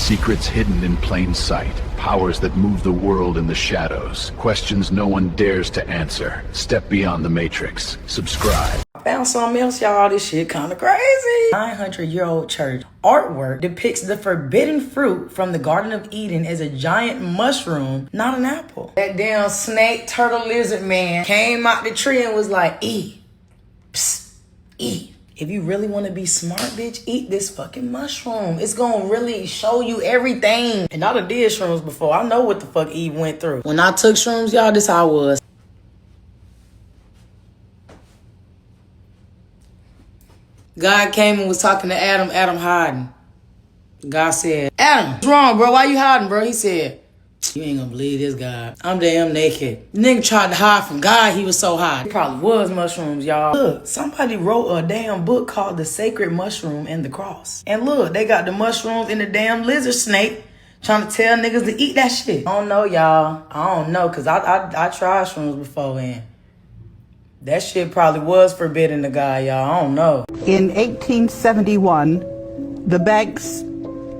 Secrets hidden in plain sight. Powers that move the world in the shadows. Questions no one dares to answer. Step beyond the matrix. Subscribe. I found something else, y'all. This shit kind of crazy. 900-year-old church artwork depicts the forbidden fruit from the Garden of Eden as a giant mushroom, not an apple. That damn snake, turtle, lizard man came out the tree and was like, eat. Psst, eat. If you really want to be smart, bitch, eat this fucking mushroom. It's gonna really show you everything. And I done did shrooms before. I know what the fuck Eve went through. When I took shrooms, y'all, this how I was. God came and was talking to Adam. Adam hiding. God said, Adam, what's wrong, bro? Why you hiding, bro? He said, you ain't gonna believe this, God. I'm damn naked. Nigga tried to hide from God. He was so high. It probably was mushrooms, y'all. Look, somebody wrote a damn book called The Sacred Mushroom and the Cross. And look, they got the mushrooms and the damn lizard snake trying to tell niggas to eat that shit. I don't know, y'all. I don't know, because I tried shrooms before, and that shit probably was forbidden to God, y'all. I don't know. In 1871, the banks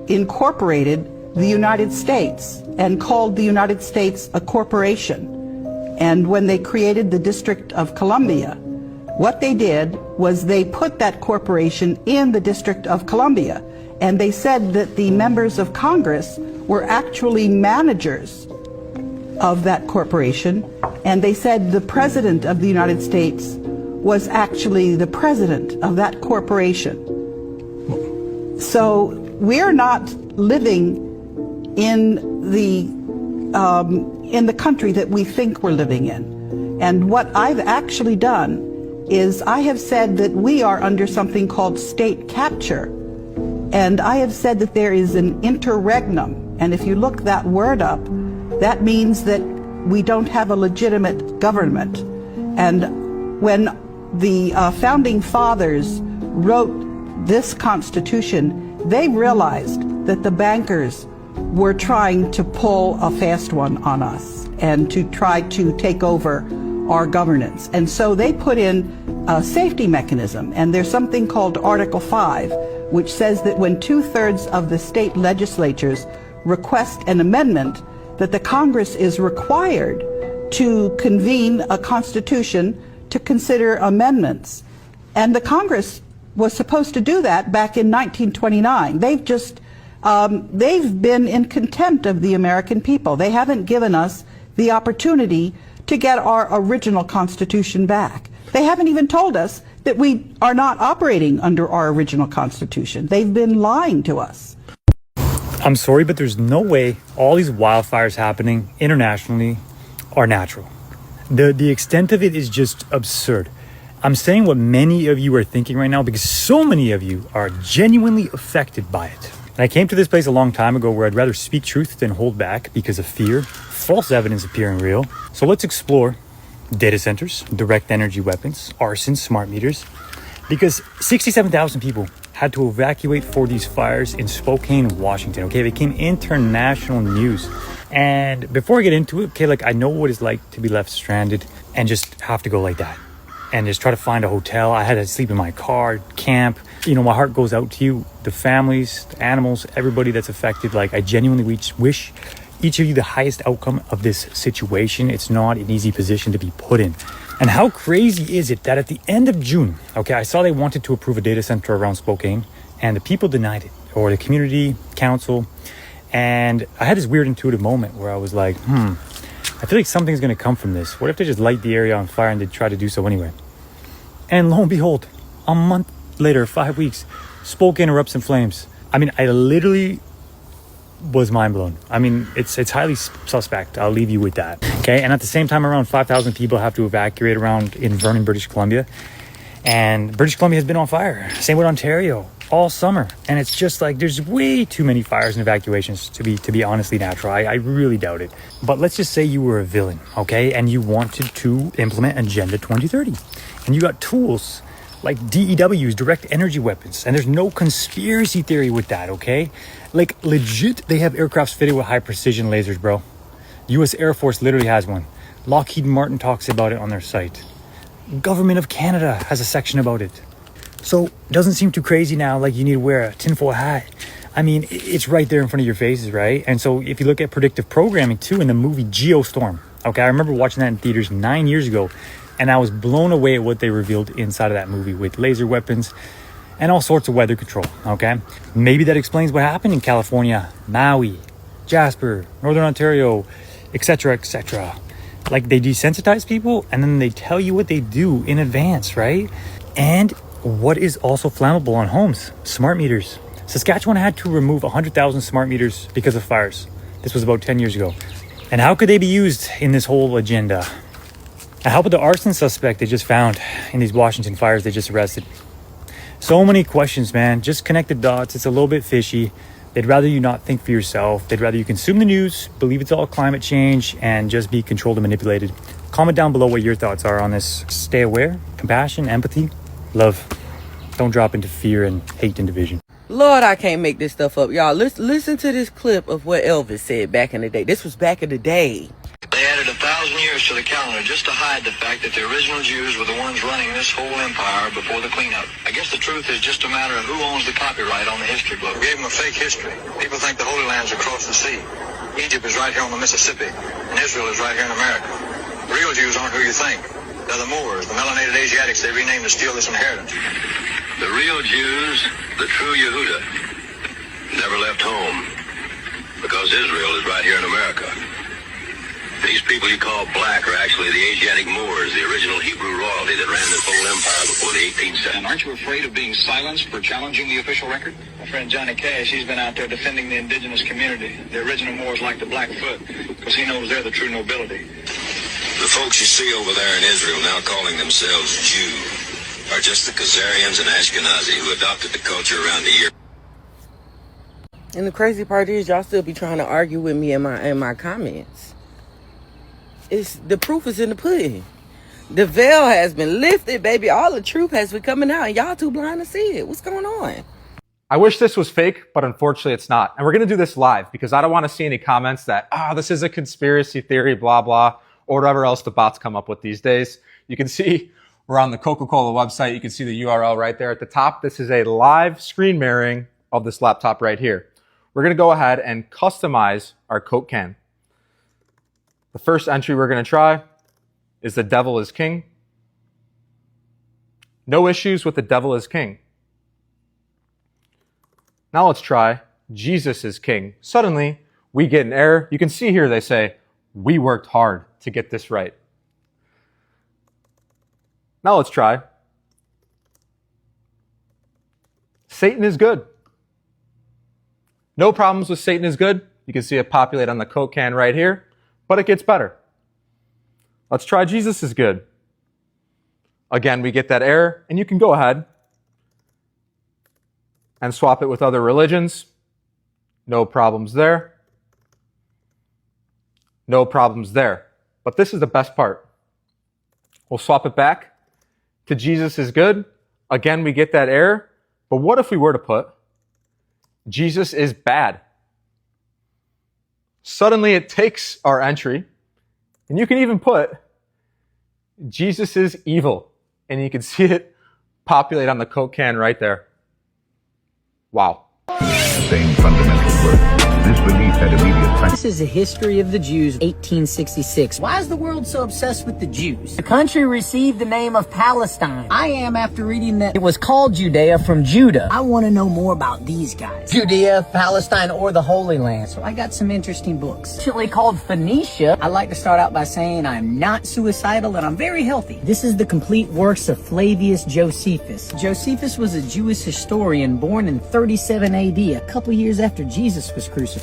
incorporated the United States and called the United States a corporation. And when they created the District of Columbia, what they did was they put that corporation in the District of Columbia, and they said that the members of Congress were actually managers of that corporation, and they said the President of the United States was actually the president of that corporation. So we're not living in the country that we think we're living in. And what I've actually done is I have said that we are under something called state capture. And I have said that there is an interregnum. And if you look that word up, that means that we don't have a legitimate government. And when the founding fathers wrote this Constitution, they realized that the bankers were trying to pull a fast one on us and to try to take over our governance. And so they put in a safety mechanism, and there's something called Article 5, which says that when 2/3 of the state legislatures request an amendment, that the Congress is required to convene a constitution to consider amendments. And the Congress was supposed to do that back in 1929. They've been in contempt of the American people. They haven't given us the opportunity to get our original Constitution back. They haven't even told us that we are not operating under our original Constitution. They've been lying to us. I'm sorry, but there's no way all these wildfires happening internationally are natural. The extent of it is just absurd. I'm saying what many of you are thinking right now because so many of you are genuinely affected by it. And I came to this place a long time ago where I'd rather speak truth than hold back because of fear, false evidence appearing real. So let's explore data centers, direct energy weapons, arson, smart meters, because 67,000 people had to evacuate for these fires in Spokane, Washington. Okay, it became international news. And before I get into it, okay, like I know what it's like to be left stranded and just have to go like that and just try to find a hotel. I had to sleep in my car, camp. You know, my heart goes out to you, the families, the animals, everybody that's affected. Like I genuinely wish each of you the highest outcome of this situation. It's not an easy position to be put in. And how crazy is it that at the end of June, okay, I saw they wanted to approve a data center around Spokane and the people denied it, or the community council. And I had this weird intuitive moment where I was like, I feel like something's going to come from this. What if they just light the area on fire and they try to do so anyway? And lo and behold, a month later, 5 weeks, Spokane erupts in flames. I mean, I literally was mind blown. I mean, it's highly suspect. I'll leave you with that. Okay. And at the same time, around 5,000 people have to evacuate around in Vernon, British Columbia. And British Columbia has been on fire. Same with Ontario all summer. And it's just like, there's way too many fires and evacuations to be honestly natural. I really doubt it. But let's just say you were a villain, okay? And you wanted to implement Agenda 2030. And you got tools like DEWs, direct energy weapons. And there's no conspiracy theory with that, okay? Like legit, they have aircrafts fitted with high precision lasers, bro. US Air Force literally has one. Lockheed Martin talks about it on their site. Government of Canada has a section about it. So it doesn't seem too crazy now, like you need to wear a tinfoil hat I mean, it's right there in front of your faces, right? And so if you look at predictive programming too in the movie Geostorm, okay, I remember watching that in theaters 9 years ago, and I was blown away at what they revealed inside of that movie with laser weapons and all sorts of weather control, okay? Maybe that explains what happened in California, Maui, Jasper, Northern Ontario, etc., etc. Like, they desensitize people and then they tell you what they do in advance, right? And what is also flammable on homes? Smart meters. Saskatchewan had to remove 100,000 smart meters because of fires. This was about 10 years ago. And how could they be used in this whole agenda? And how about the arson suspect they just found in these Washington fires they just arrested? So many questions, man. Just connect the dots. It's a little bit fishy. They'd rather you not think for yourself. They'd rather you consume the news, believe it's all climate change, and just be controlled and manipulated. Comment down below what your thoughts are on this. Stay aware, compassion, empathy, love. Don't drop into fear and hate and division. Lord, I can't make this stuff up. Y'all, listen to this clip of what Elvis said back in the day. This was back in the day. They added 1,000 years to the calendar just to hide the fact that the original Jews were the ones running this whole empire before the cleanup. I guess the truth is just a matter of who owns the copyright on the history book. We gave them a fake history. People think the Holy Land's across the sea. Egypt is right here on the Mississippi, and Israel is right here in America. The real Jews aren't who you think. They're the Moors, the melanated Asiatics they renamed to steal this inheritance. The real Jews, the true Yehuda, never left home because Israel is right here in America. These people you call black are actually the Asiatic Moors, the original Hebrew royalty that ran this whole empire before the 18th century. And aren't you afraid of being silenced for challenging the official record? My friend Johnny Cash, he's been out there defending the indigenous community. The original Moors like the Blackfoot because he knows they're the true nobility. The folks you see over there in Israel now calling themselves Jew are just the Khazarians and Ashkenazi who adopted the culture around the year. And the crazy part is y'all still be trying to argue with me in my comments. The proof is in the pudding. The veil has been lifted, baby. All the truth has been coming out, and y'all too blind to see it. What's going on? I wish this was fake, but unfortunately it's not. And we're going to do this live because I don't want to see any comments that, this is a conspiracy theory, blah, blah, or whatever else the bots come up with these days. You can see we're on the Coca-Cola website. You can see the URL right there at the top. This is a live screen mirroring of this laptop right here. We're going to go ahead and customize our Coke can. The first entry we're going to try is the devil is king. No issues with the devil is king. Now let's try Jesus is king. Suddenly, we get an error. You can see here they say, we worked hard to get this right. Now let's try Satan is good. No problems with Satan is good. You can see it populate on the Coke can right here, but it gets better. Let's try Jesus is good. Again, we get that error, and you can go ahead and swap it with other religions. No problems there. No problems there. But this is the best part. We'll swap it back to Jesus is good. Again, we get that error. But what if we were to put Jesus is bad? Suddenly it takes our entry, and you can even put Jesus is evil, and you can see it populate on the Coke can right there. Wow. Same fundamental worth. This belief had immediate time. This is a history of the Jews, 1866. Why is the world so obsessed with the Jews? The country received the name of Palestine. I am after reading that it was called Judea from Judah. I want to know more about these guys. Judea, Palestine, or the Holy Land. So I got some interesting books. Actually called Phoenicia. I like to start out by saying I'm not suicidal and I'm very healthy. This is the complete works of Flavius Josephus. Josephus was a Jewish historian born in 37 AD, a couple years after Jesus was crucified.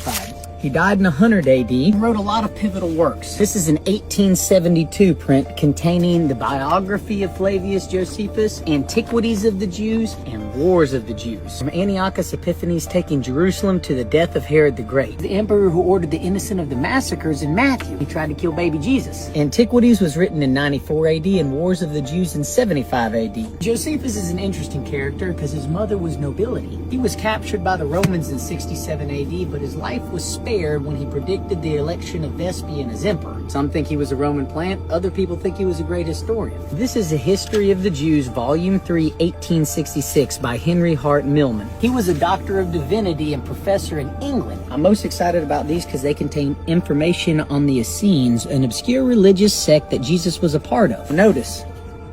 He died in 100 AD and wrote a lot of pivotal works. This is an 1872 print containing the biography of Flavius Josephus, Antiquities of the Jews, and Wars of the Jews. From Antiochus Epiphanes taking Jerusalem to the death of Herod the Great, the emperor who ordered the innocent of the massacres in Matthew. He tried to kill baby Jesus. Antiquities was written in 94 AD and Wars of the Jews in 75 AD. Josephus is an interesting character because his mother was nobility. He was captured by the Romans in 67 AD, but his life was spared when he predicted the election of Vespasian as emperor. Some think he was a Roman plant, other people think he was a great historian. This is a history of the Jews, volume 3, 1866, by Henry Hart Millman. He was a doctor of divinity and professor in England. I'm most excited about these because they contain information on the Essenes, an obscure religious sect that Jesus was a part of. Notice,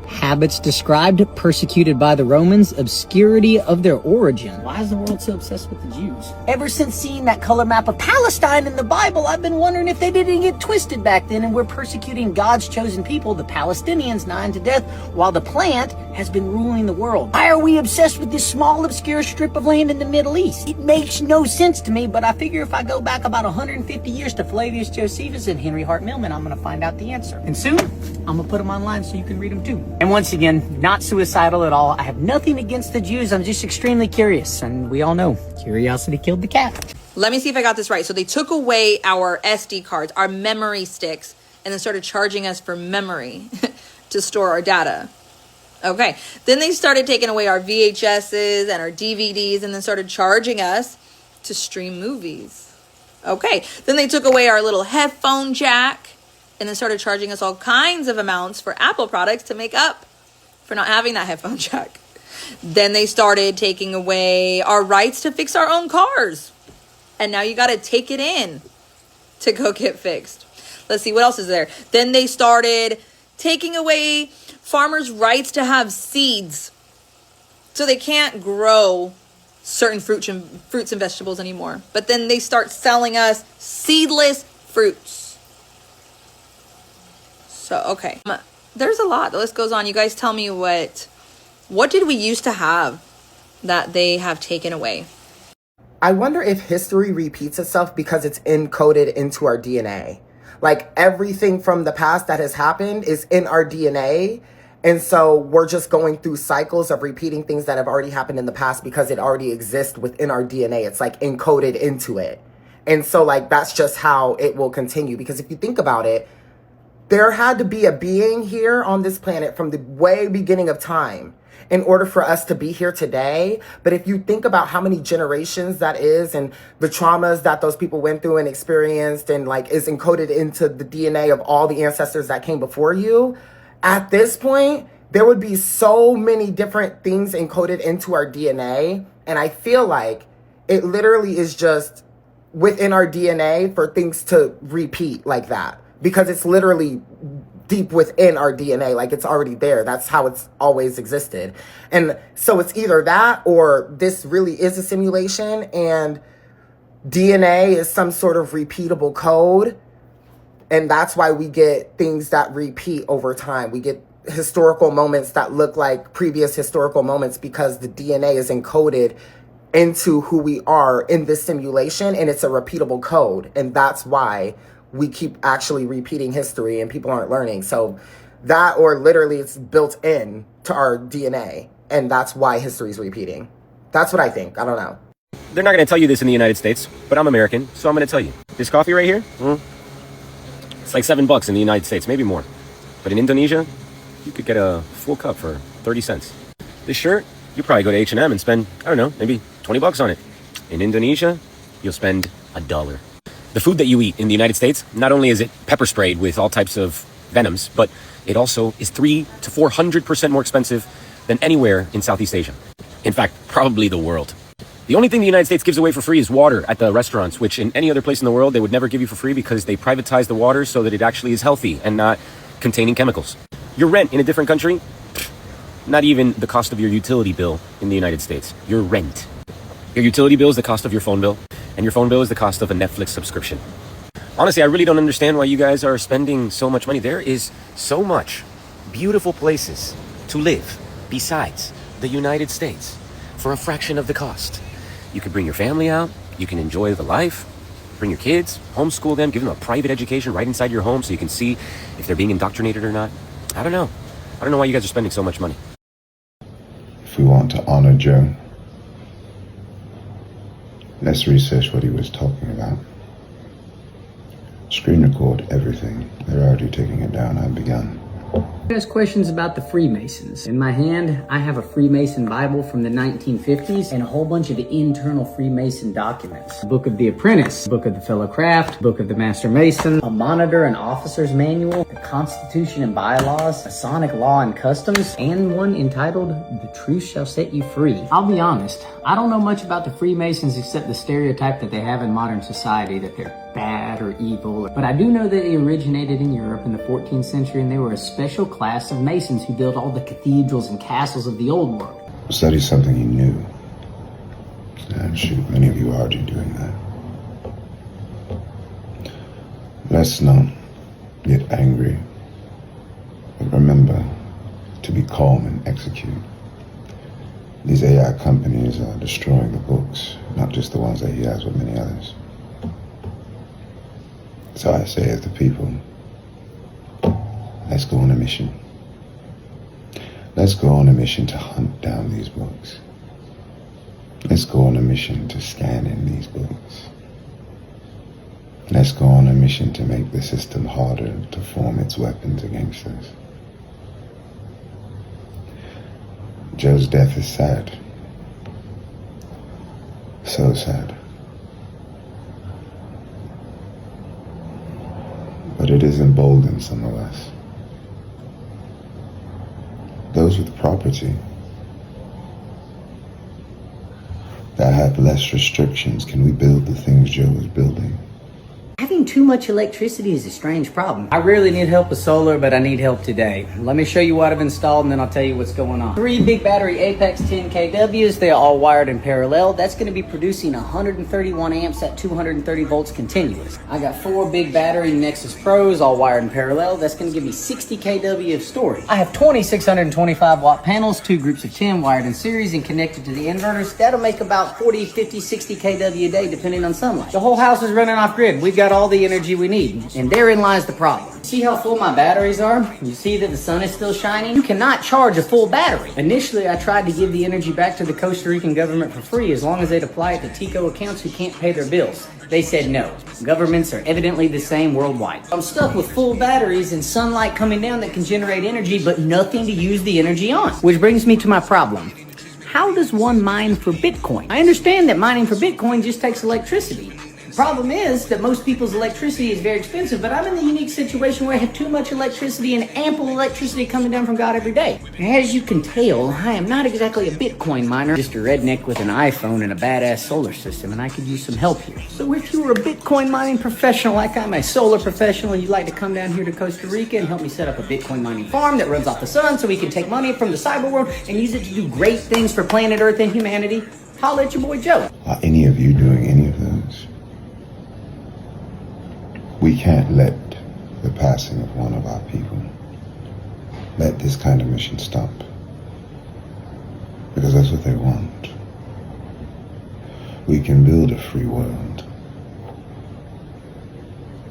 habits described, persecuted by the Romans, obscurity of their origin. Why is the world so obsessed with the Jews? Ever since seeing that color map of Palestine in the Bible, I've been wondering if they didn't get twisted back then and we're persecuting God's chosen people, the Palestinians, nigh to death, while the plant has been ruling the world. Why are we obsessed with this small, obscure strip of land in the Middle East? It makes no sense to me, but I figure if I go back about 150 years to Flavius Josephus and Henry Hart Millman, I'm going to find out the answer. And soon, I'm going to put them online so you can read them too. And once again, not suicidal at all. I have nothing against the Jews. I'm just extremely curious. And we all know, curiosity killed the cat. Let me see if I got this right. So they took away our SD cards, our memory sticks, and then started charging us for memory to store our data. Okay. Then they started taking away our VHSs and our DVDs and then started charging us to stream movies. Okay. Then they took away our little headphone jack and then started charging us all kinds of amounts for Apple products to make up for not having that headphone jack. Then they started taking away our rights to fix our own cars. And now you got to take it in to go get fixed. Let's see, what else is there? Then they started taking away farmers' rights to have seeds. So they can't grow certain fruits and vegetables anymore. But then they start selling us seedless fruits. So, okay. There's a lot. The list goes on. You guys tell me what did we used to have that they have taken away? I wonder if history repeats itself because it's encoded into our DNA. Like everything from the past that has happened is in our DNA. And so we're just going through cycles of repeating things that have already happened in the past because it already exists within our DNA. It's like encoded into it. And so like that's just how it will continue. Because if you think about it, there had to be a being here on this planet from the way beginning of time in order for us to be here today. But if you think about how many generations that is and the traumas that those people went through and experienced and like is encoded into the DNA of all the ancestors that came before you, at this point, there would be so many different things encoded into our DNA. And I feel like it literally is just within our DNA for things to repeat like that. Because it's literally deep within our DNA, like it's already there. That's how it's always existed. And so it's either that or this really is a simulation and DNA is some sort of repeatable code. And that's why we get things that repeat over time. We get historical moments that look like previous historical moments because the DNA is encoded into who we are in this simulation and it's a repeatable code. And that's why we keep actually repeating history and people aren't learning. So that, or literally it's built in to our DNA and that's why history is repeating. That's what I think. I don't know. They're not going to tell you this in the United States, but I'm American, so I'm going to tell you. This coffee right here, it's like $7 in the United States, maybe more. But in Indonesia, you could get a full cup for 30 cents. This shirt, you probably go to H&M and spend, I don't know, maybe $20 on it. In Indonesia, you'll spend $1. The food that you eat in the United States, not only is it pepper sprayed with all types of venoms, but it also is 300 to 400% more expensive than anywhere in Southeast Asia. In fact, probably the world. The only thing the United States gives away for free is water at the restaurants, which in any other place in the world, they would never give you for free because they privatize the water so that it actually is healthy and not containing chemicals. Your rent in a different country, not even the cost of your utility bill in the United States. Your rent. Your utility bill is the cost of your phone bill, and your phone bill is the cost of a Netflix subscription. Honestly, I really don't understand why you guys are spending so much money. There is so much beautiful places to live besides the United States for a fraction of the cost. You can bring your family out, you can enjoy the life, bring your kids, homeschool them, give them a private education right inside your home so you can see if they're being indoctrinated or not. I don't know. I don't know why you guys are spending so much money. If we want to honor Joe, let's research what he was talking about. Screen record everything. They're already taking it down. I've begun. Ask questions about the Freemasons. In my hand, I have a Freemason Bible from the 1950s and a whole bunch of internal Freemason documents. Book of the Apprentice, Book of the Fellow Craft, Book of the Master Mason, a Monitor and Officer's Manual, the Constitution and Bylaws, Masonic Law and Customs, and one entitled The Truth Shall Set You Free. I'll be honest, I don't know much about the Freemasons except the stereotype that they have in modern society that they're bad or evil, but I do know that they originated in Europe in the 14th century and they were a special class of Masons who built all the cathedrals and castles of the old world. Study something you knew. And shoot, many of you are already doing that. Let's not get angry, but remember to be calm and execute. These AI companies are destroying the books, not just the ones that he has, but many others. So I say as the people, let's go on a mission. Let's go on a mission to hunt down these books. Let's go on a mission to scan in these books. Let's go on a mission to make the system harder to form its weapons against us. Joe's death is sad. So sad. But it has emboldened some of us. Those with property that have less restrictions, can we build the things Joe was building? Having too much electricity is a strange problem. I rarely need help with solar, but I need help today. Let me show you what I've installed and then I'll tell you what's going on. 3 big battery Apex 10 kWs, they're all wired in parallel. That's going to be producing 131 amps at 230 volts continuous. I got 4 big battery Nexus Pros all wired in parallel. That's going to give me 60 kW of storage. I have 20 625 watt panels, 2 groups of 10 wired in series and connected to the inverters. That'll make about 40, 50, 60 kW a day depending on sunlight. The whole house is running off grid. We've got all the energy we need, and therein lies the problem. See how full my batteries are? You see that the sun is still shining? You cannot charge a full battery. Initially, I tried to give the energy back to the Costa Rican government for free as long as they'd apply it to Tico accounts who can't pay their bills. They said no. Governments are evidently the same worldwide. I'm stuck with full batteries and sunlight coming down that can generate energy, but nothing to use the energy on. Which brings me to my problem. How does one mine for Bitcoin? I understand that mining for Bitcoin just takes electricity. The problem is that most people's electricity is very expensive, but I'm in the unique situation where I have too much electricity and ample electricity coming down from God every day. As you can tell, I am not exactly a Bitcoin miner, just a redneck with an iPhone and a badass solar system, and I could use some help here. So if you were a Bitcoin mining professional like I'm a solar professional and you'd like to come down here to Costa Rica and help me set up a Bitcoin mining farm that runs off the sun so we can take money from the cyber world and use it to do great things for planet Earth and humanity, holla at your boy Joe. Are any of you doing any of those? We can't let the passing of one of our people let this kind of mission stop, because that's what they want. We can build a free world,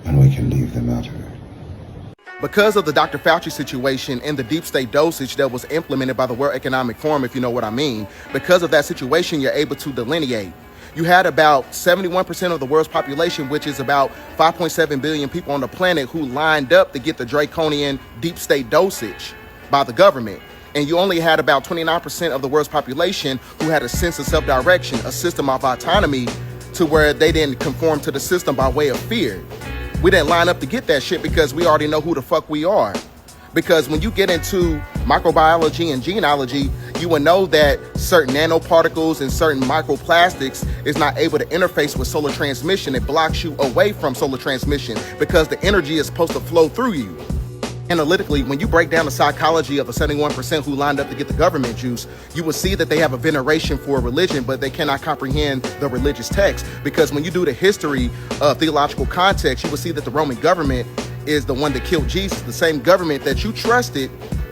and we can leave them out of it. Because of the Dr. Fauci situation and the deep state dosage that was implemented by the World Economic Forum, if you know what I mean, because of that situation, you're able to delineate. You had about 71% of the world's population, which is about 5.7 billion people on the planet, who lined up to get the draconian deep state dosage by the government. And you only had about 29% of the world's population who had a sense of self-direction, a system of autonomy, to where they didn't conform to the system by way of fear. We didn't line up to get that shit because we already know who the fuck we are. Because when you get into microbiology and genealogy, you will know that certain nanoparticles and certain microplastics is not able to interface with solar transmission. It blocks you away from solar transmission because the energy is supposed to flow through you. Analytically, when you break down the psychology of the 71% who lined up to get the government juice, you will see that they have a veneration for religion, but they cannot comprehend the religious text. Because when you do the history of theological context, you will see that the Roman government is the one that killed Jesus, the same government that you trusted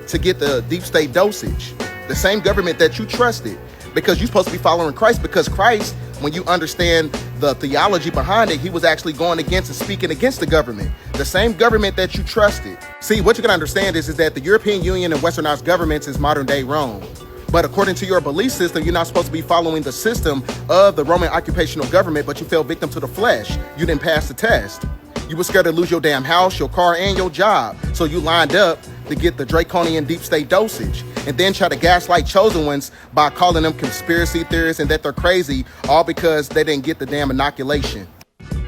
to get the deep state dosage, the same government that you trusted, because you're supposed to be following Christ, because Christ, when you understand the theology behind it, he was actually going against and speaking against the government, the same government that you trusted. See, what you can understand is that the European Union and westernized governments is modern day Rome. But according to your belief system, you're not supposed to be following the system of the Roman occupational government, but you fell victim to the flesh. You didn't pass the test. You were scared to lose your damn house, your car, and your job. So you lined up to get the draconian deep state dosage, and then try to gaslight chosen ones by calling them conspiracy theorists and that they're crazy, all because they didn't get the damn inoculation.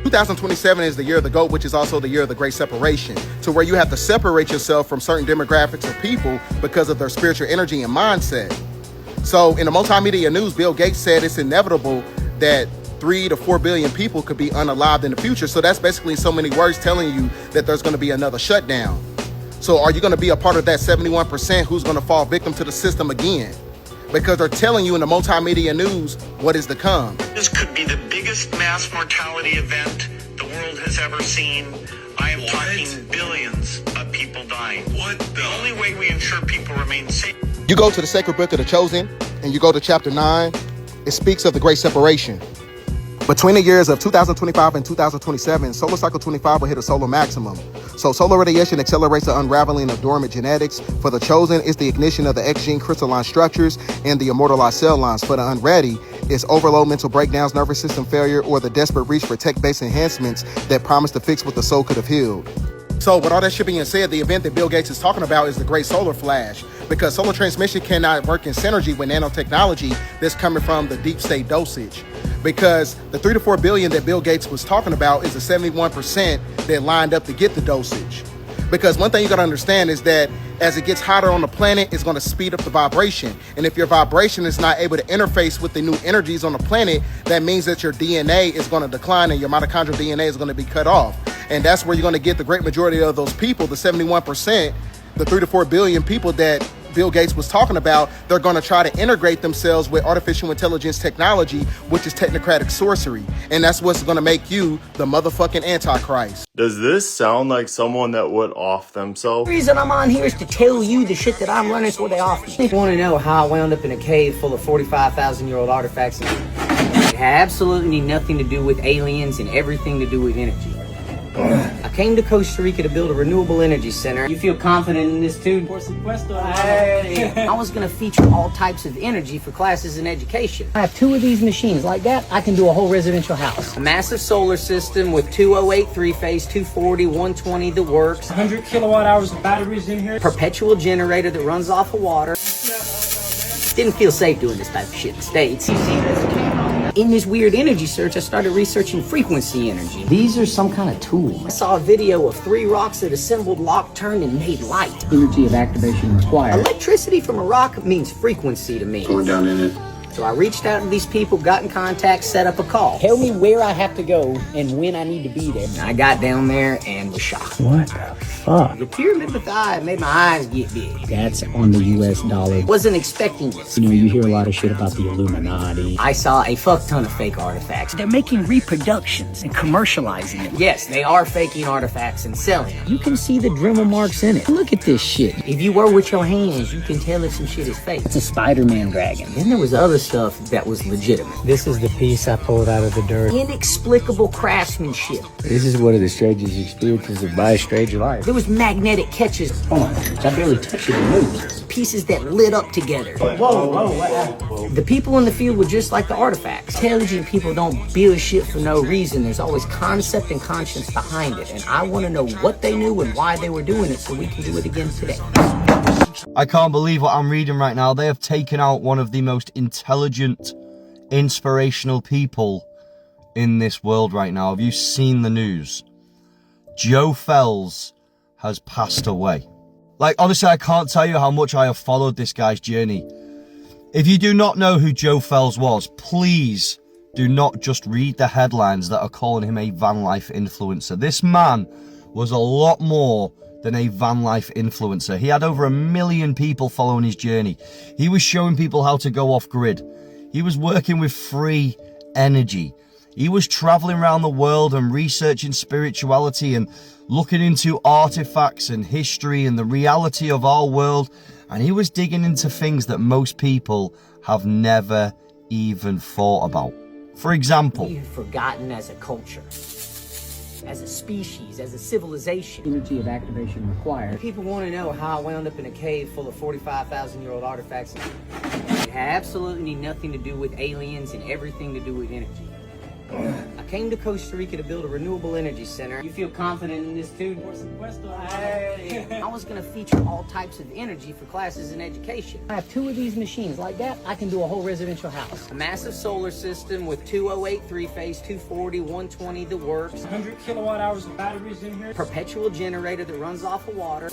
2027 is the year of the GOAT, which is also the year of the Great Separation, to where you have to separate yourself from certain demographics of people because of their spiritual energy and mindset. So in the multimedia news, Bill Gates said it's inevitable that 3 to 4 billion people could be unalived in the future. So that's basically so many words telling you that there's going to be another shutdown. So are you going to be a part of that 71% who's going to fall victim to the system again? Because they're telling you in the multimedia news what is to come. This could be the biggest mass mortality event the world has ever seen. I am talking billions of people dying. What the only way we ensure people remain safe. You go to the sacred book of the Chosen, and you go to chapter 9, it speaks of the Great Separation. Between the years of 2025 and 2027, solar cycle 25 will hit a solar maximum. So solar radiation accelerates the unraveling of dormant genetics. For the chosen, it's the ignition of the X gene crystalline structures and the immortalized cell lines. For the unready, it's overload, mental breakdowns, nervous system failure, or the desperate reach for tech-based enhancements that promise to fix what the soul could have healed. So with all that shit being said, the event that Bill Gates is talking about is the Great Solar Flash, because solar transmission cannot work in synergy with nanotechnology that's coming from the deep state dosage. Because the 3 to 4 billion that Bill Gates was talking about is the 71% that lined up to get the dosage. Because one thing you got to understand is that as it gets hotter on the planet, it's going to speed up the vibration. And if your vibration is not able to interface with the new energies on the planet, that means that your DNA is going to decline and your mitochondrial DNA is going to be cut off. And that's where you're going to get the great majority of those people, the 71%, the 3 to 4 billion people that Bill Gates was talking about. They're going to try to integrate themselves with artificial intelligence technology, which is technocratic sorcery. And that's what's going to make you the motherfucking Antichrist. Does this sound like someone that would off themselves? The reason I'm on here is to tell you the shit that I'm learning so they off me. If you want to know how I wound up in a cave full of 45,000-year-old artifacts, it had absolutely nothing to do with aliens and everything to do with energy. I came to Costa Rica to build a renewable energy center. You feel confident in this too? Por supuesto. I was going to feature all types of energy for classes in education. I have 2 of these machines. Like that, I can do a whole residential house. A massive solar system with 208 3-phase, 240, 120, the works. 100 kilowatt hours of batteries in here. Perpetual generator that runs off of water. Didn't feel safe doing this type of shit in the States. You see this camera? In this weird energy search, I started researching frequency energy. These are some kind of tool. I saw a video of 3 rocks that assembled, locked, turned, and made light. Energy of activation required. Electricity from a rock means frequency to me. Going down in it. So I reached out to these people, got in contact, set up a call. Tell me where I have to go and when I need to be there. And I got down there and was shocked. What the fuck? The pyramid of the eye made my eyes get big. That's on the US dollar. Wasn't expecting this. You know, you hear a lot of shit about the Illuminati. I saw a fuck ton of fake artifacts. They're making reproductions and commercializing them. Yes, they are faking artifacts and selling them. You can see the Dremel marks in it. Look at this shit. If you were with your hands, you can tell if some shit is fake. It's a Spider-Man dragon. Then there was other stuff that was legitimate. This is the piece I pulled out of the dirt. Inexplicable craftsmanship. This is one of the strangest experiences of my strange life. There was magnetic catches. Hold on, I barely touched it and moved. Pieces that lit up together. Whoa, what happened? The people in the field were just like the artifacts. Intelligent people don't build shit for no reason. There's always concept and conscience behind it. And I want to know what they knew and why they were doing it so we can do it again today. I can't believe what I'm reading right now. They have taken out one of the most intelligent, inspirational people in this world right now. Have you seen the news? Joe Fells has passed away. Like, honestly, I can't tell you how much I have followed this guy's journey. If you do not know who Joe Fells was, please do not just read the headlines that are calling him a van life influencer. This man was a lot more than a van life influencer. He had over 1 million people following his journey. He was showing people how to go off grid. He was working with free energy. He was traveling around the world and researching spirituality and looking into artifacts and history and the reality of our world. And he was digging into things that most people have never even thought about. For example, We've forgotten as a culture, as a species, as a civilization. Energy of activation required. People want to know how I wound up in a cave full of 45,000-year-old artifacts. It had absolutely nothing to do with aliens and everything to do with energy. I came to Costa Rica to build a renewable energy center. You feel confident in this too? I was going to feature all types of energy for classes in education. I have 2 of these machines. Like that, I can do a whole residential house. A massive solar system with 208 3-phase, 240, 120, the works. 100 kilowatt hours of batteries in here. Perpetual generator that runs off of water.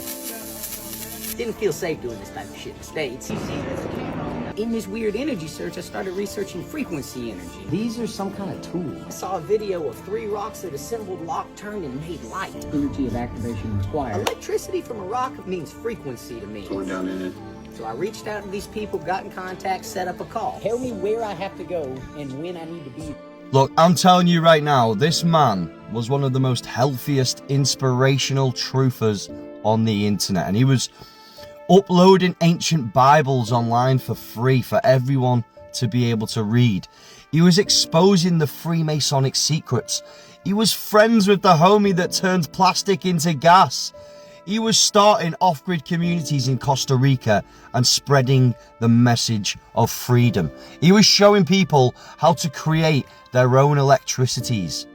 Didn't feel safe doing this type of shit in the States. You see, there's a camera on that. In this weird energy search, I started researching frequency energy. These are some kind of tool. I saw a video of 3 rocks that assembled, locked, turned, and made light. Energy of activation required. Electricity from a rock means frequency to me. Going down in it. So I reached out to these people, got in contact, set up a call. Tell me where I have to go and when I need to be. Look, I'm telling you right now, this man was one of the most healthiest, inspirational truthers on the internet. And he was uploading ancient Bibles online for free for everyone to be able to read. He was exposing the Freemasonic secrets. He was friends with the homie that turned plastic into gas. He was starting off-grid communities in Costa Rica and spreading the message of freedom. He was showing people how to create their own electricities.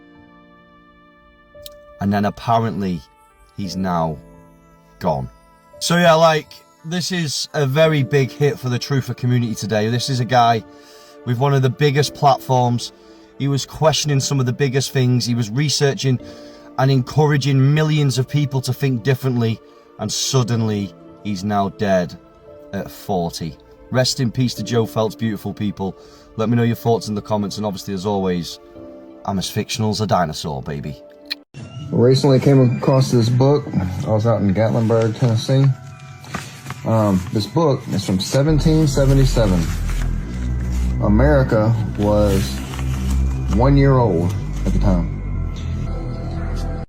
And then apparently he's now gone. So yeah, like, this is a very big hit for the truther community today. This is a guy with one of the biggest platforms. He was questioning some of the biggest things. He was researching and encouraging millions of people to think differently. And suddenly, he's now dead at 40. Rest in peace to Joe Felt's beautiful people. Let me know your thoughts in the comments. And obviously, as always, I'm as fictional as a dinosaur, baby. Recently came across this book. I was out in Gatlinburg, Tennessee. This book is from 1777. America was 1 year old at the time.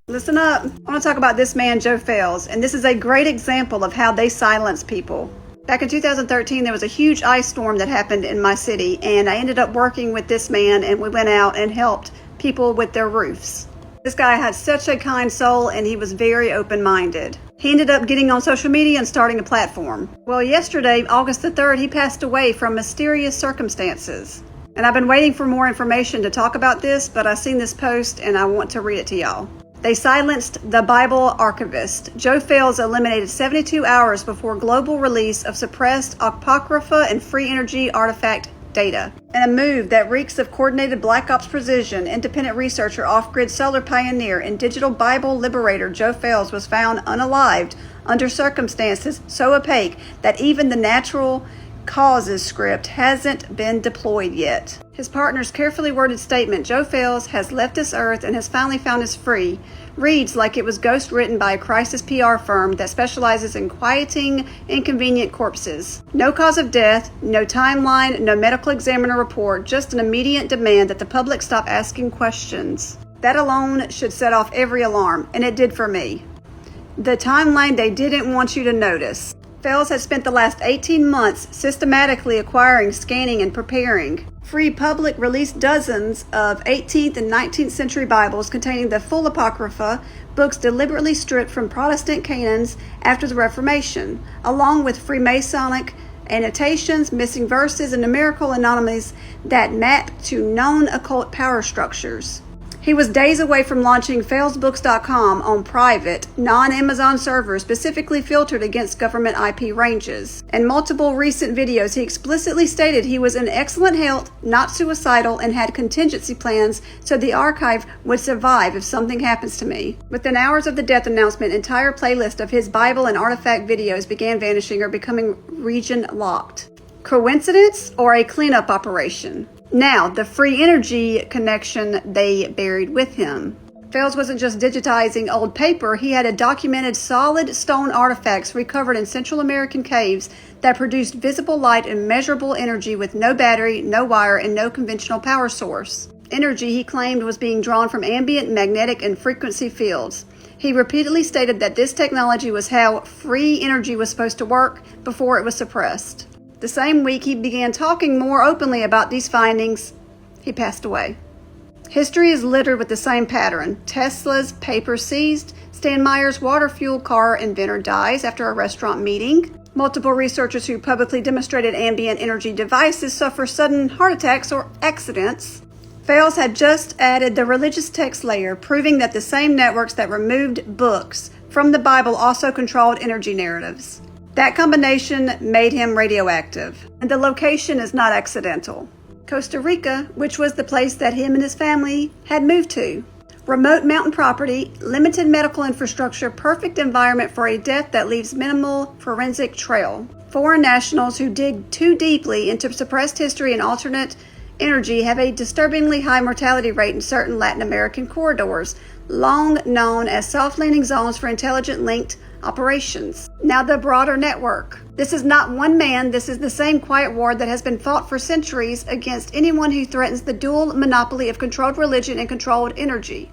Listen up. I want to talk about this man, Joe Fels, and this is a great example of how they silence people. Back in 2013, there was a huge ice storm that happened in my city, and I ended up working with this man, and we went out and helped people with their roofs. This guy had such a kind soul, and he was very open-minded. He ended up getting on social media and starting a platform. Well, yesterday, August the 3rd, he passed away from mysterious circumstances. And I've been waiting for more information to talk about this, but I seen this post and I want to read it to y'all. They silenced the Bible archivist. Joe Fels eliminated 72 hours before global release of suppressed apocrypha and free energy artifact data. In a move that reeks of coordinated Black Ops precision, independent researcher, off-grid solar pioneer, and digital Bible liberator Joe Fels was found unalived under circumstances so opaque that even the natural causes script hasn't been deployed yet. His partner's carefully worded statement, Joe Fels has left this earth and has finally found his free, reads like it was ghost written by a crisis PR firm that specializes in quieting inconvenient corpses. No cause of death, no timeline, no medical examiner report, just an immediate demand that the public stop asking questions. That alone should set off every alarm, and it did for me. The timeline they didn't want you to notice. Fels has spent the last 18 months systematically acquiring, scanning, and preparing. Free Public released dozens of 18th and 19th century Bibles containing the full Apocrypha, books deliberately stripped from Protestant canons after the Reformation, along with Freemasonic annotations, missing verses, and numerical anomalies that map to known occult power structures. He was days away from launching felsbooks.com on private, non-Amazon servers specifically filtered against government IP ranges. In multiple recent videos, he explicitly stated he was in excellent health, not suicidal, and had contingency plans so the archive would survive if something happens to me. Within hours of the death announcement, entire playlist of his Bible and artifact videos began vanishing or becoming region locked. Coincidence or a cleanup operation? Now, the free energy connection they buried with him. Fels wasn't just digitizing old paper, he had documented solid stone artifacts recovered in Central American caves that produced visible light and measurable energy with no battery, no wire, and no conventional power source. Energy, he claimed, was being drawn from ambient magnetic and frequency fields. He repeatedly stated that this technology was how free energy was supposed to work before it was suppressed. The same week he began talking more openly about these findings, he passed away. History is littered with the same pattern. Tesla's paper seized, Stan Meyer's water-fueled car inventor dies after a restaurant meeting, multiple researchers who publicly demonstrated ambient energy devices suffer sudden heart attacks or accidents, Fales had just added the religious text layer, proving that the same networks that removed books from the Bible also controlled energy narratives. That combination made him radioactive. And the location is not accidental. Costa Rica, which was the place that him and his family had moved to. Remote mountain property, limited medical infrastructure, perfect environment for a death that leaves minimal forensic trail. Foreign nationals who dig too deeply into suppressed history and alternate energy have a disturbingly high mortality rate in certain Latin American corridors, long known as soft landing zones for intelligent linked operations. Now the broader network. This is not one man, this is the same quiet war that has been fought for centuries against anyone who threatens the dual monopoly of controlled religion and controlled energy.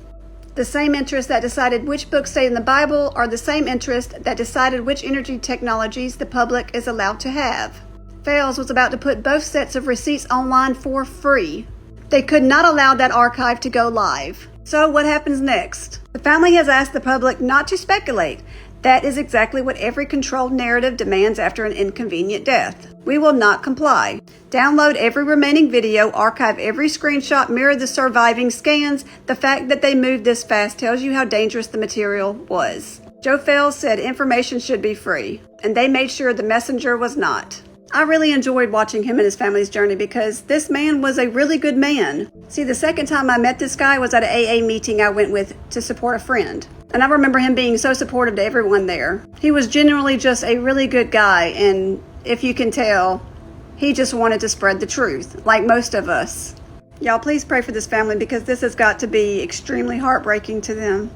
The same interests that decided which books stay in the Bible are the same interests that decided which energy technologies the public is allowed to have. Fales was about to put both sets of receipts online for free. They could not allow that archive to go live. So what happens next? The family has asked the public not to speculate. That is exactly what every controlled narrative demands after an inconvenient death. We will not comply. Download every remaining video, archive every screenshot, mirror the surviving scans. The fact that they moved this fast tells you how dangerous the material was. Joe Fales said information should be free, and they made sure the messenger was not. I really enjoyed watching him and his family's journey because this man was a really good man. See, the second time I met this guy was at an AA meeting I went with to support a friend. And I remember him being so supportive to everyone there. He was generally just a really good guy, and if you can tell, he just wanted to spread the truth, like most of us. Y'all please pray for this family because this has got to be extremely heartbreaking to them.